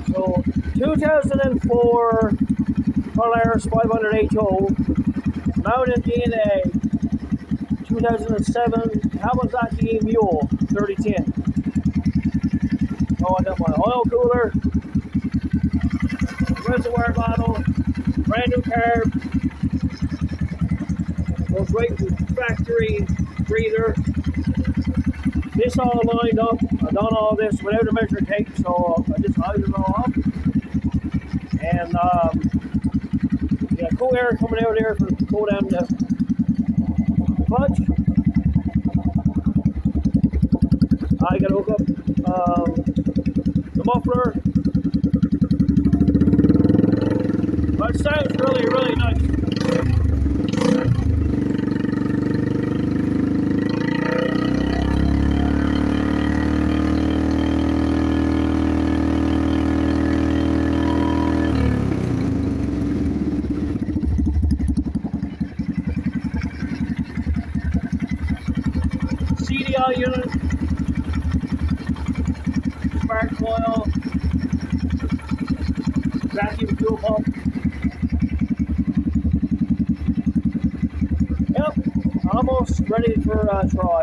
So 2004 Polaris 500 HO mounted in a 2007 Kawasaki Mule 3010. Oh, I got my oil cooler, reservoir bottle, brand new carb, goes right to factory breather. This all lined up. I've done all this without a measuring tape, so I just hide it all up. And yeah, cool air coming out here for go down the clutch. I gotta hook up the muffler. But it sounds really, really nice. CDI unit, spark coil, vacuum fuel pump. Yep, almost ready for a try.